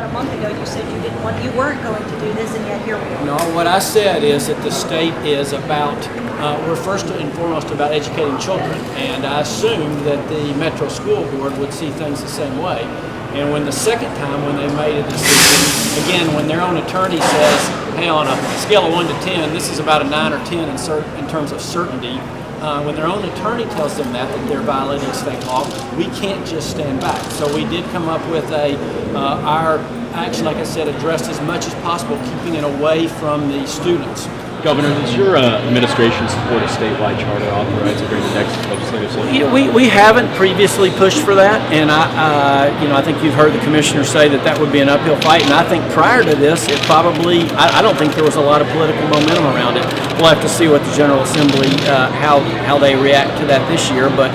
about a month ago, you said you weren't going to do this, and yet here we are. No, what I said is that the state is about, we're first and foremost about educating children, and I assumed that the Metro School Board would see things the same way. And when the second time when they made a decision, again, when their own attorney says, hey, on a scale of 1 to 10, this is about a 9 or 10 in terms of certainty, when their own attorney tells them that they're violating state law, we can't just stand back. So we did come up with our action, like I said, addressed as much as possible, keeping it away from the students. Governor, does your administration support a statewide charter authorized during the next legislative session? We haven't previously pushed for that, and I think you've heard the commissioner say that would be an uphill fight. And I think prior to this, it probably I don't think there was a lot of political momentum around it. We'll have to see what the General Assembly how they react to that this year. But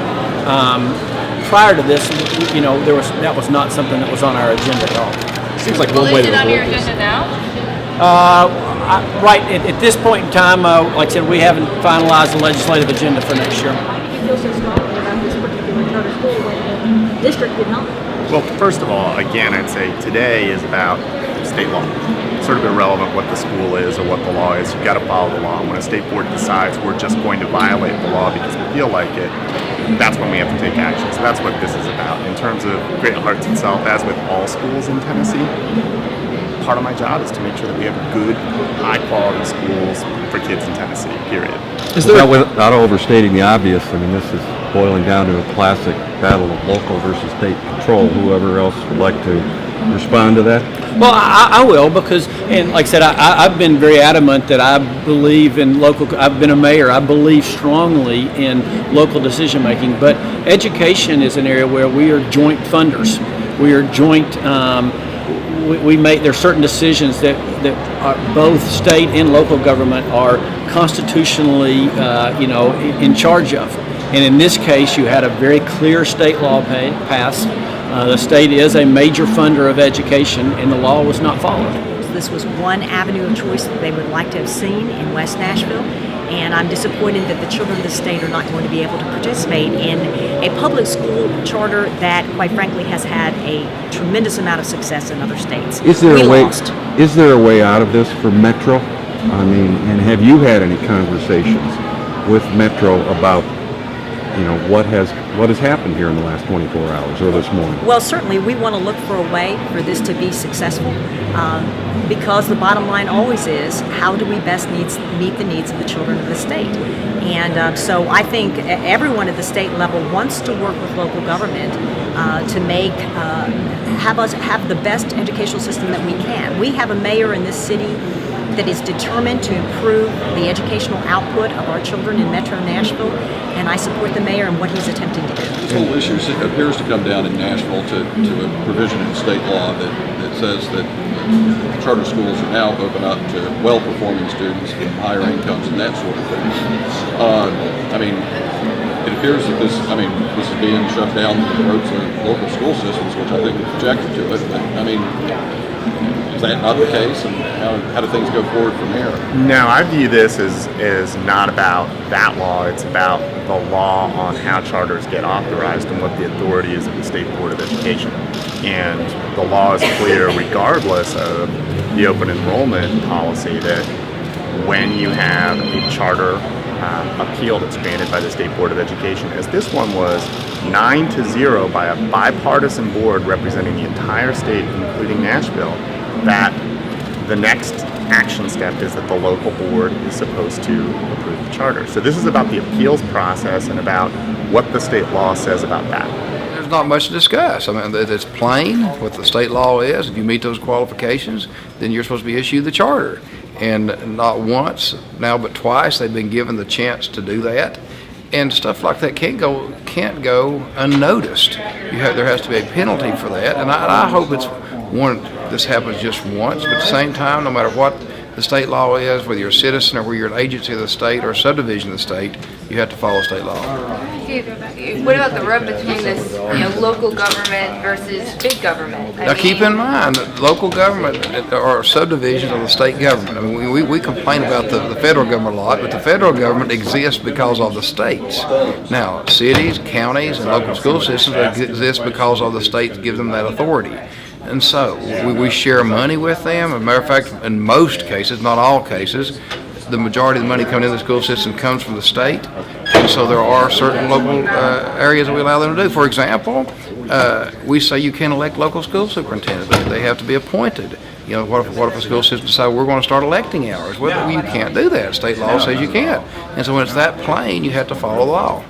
prior to this, that was not something that was on our agenda at all. Seems like one way to avoid this. Is it on your agenda now? Right at this point in time, like I said, we haven't finalized the legislative agenda for next year. Why do you feel so strongly about this particular charter school when the district did not? Well, first of all, again, I'd say today is about state law. It's sort of irrelevant what the school is or what the law is. You've got to follow the law. When a state board decides we're just going to violate the law because we feel like it, that's when we have to take action. So that's what this is about. In terms of Great Hearts itself, as with all schools in Tennessee, part of my job is to make sure that we have good, high-quality schools for kids in Tennessee, period. Without overstating the obvious, I mean, this is boiling down to a classic battle of local versus state control. Whoever else would like to respond to that? Well, I will, because, and like I said, I've been very adamant that I believe in local, I've been a mayor, I believe strongly in local decision making, but education is an area where we are joint funders. We are joint, we make, there are certain decisions that are both state and local government are constitutionally, in charge of. And in this case, you had a very clear state law passed. The state is a major funder of education, and the law was not followed. This was one avenue of choice that they would like to have seen in West Nashville, and I'm disappointed that the children of the state are not going to be able to participate in a public school charter that, quite frankly, has had a tremendous amount of success in other states. Is there a way out of this for Metro? I mean, and have you had any conversations with Metro about what has happened here in the last 24 hours or this morning? Well, certainly we want to look for a way for this to be successful, because the bottom line always is, how do we best meet the needs of the children of the state? And so I think everyone at the state level wants to work with local government to have us have the best educational system that we can. We have a mayor in this city that is determined to improve the educational output of our children in Metro Nashville, and I support the mayor in what he's attempting to do. This whole issue appears to come down in Nashville to a provision in state law that says that charter schools are now open up to well-performing students with higher incomes and that sort of thing. It appears that this is being shoved down the throats of local school systems, which I think are objected to it. But, is that not the case, and how do things go forward from here? No, I view this as not about that law. It's about the law on how charters get authorized and what the authority is of the State Board of Education. And the law is clear, regardless of the open enrollment policy, that when you have a charter appeal that's granted by the State Board of Education, as this one was 9-0 by a bipartisan board representing the entire state, including Nashville, that the next action step is that the local board is supposed to approve the charter. So this is about the appeals process and about what the state law says about that. There's not much to discuss. I mean, it's plain what the state law is. If you meet those qualifications, then you're supposed to be issued the charter. And not once, now but twice, they've been given the chance to do that. And stuff like that can't go unnoticed. There has to be a penalty for that. And I hope this happens just once, but at the same time, no matter what the state law is, whether you're a citizen or whether you're an agency of the state or a subdivision of the state, you have to follow state law. What about the rub between this, local government versus big government? Now keep in mind that local government are subdivisions of the state government. I mean, we complain about the federal government a lot, but the federal government exists because of the states. Now, cities, counties, and local school systems exist because of the states give them that authority. And so we share money with them. As a matter of fact, in most cases, not all cases, the majority of the money coming into the school system comes from the state. And so there are certain local areas that we allow them to do. For example, we say you can't elect local school superintendents. They have to be appointed. You know, what if a school system decides we're going to start electing ours? Well, you can't do that. State law says you can't. And so when it's that plain, you have to follow the law.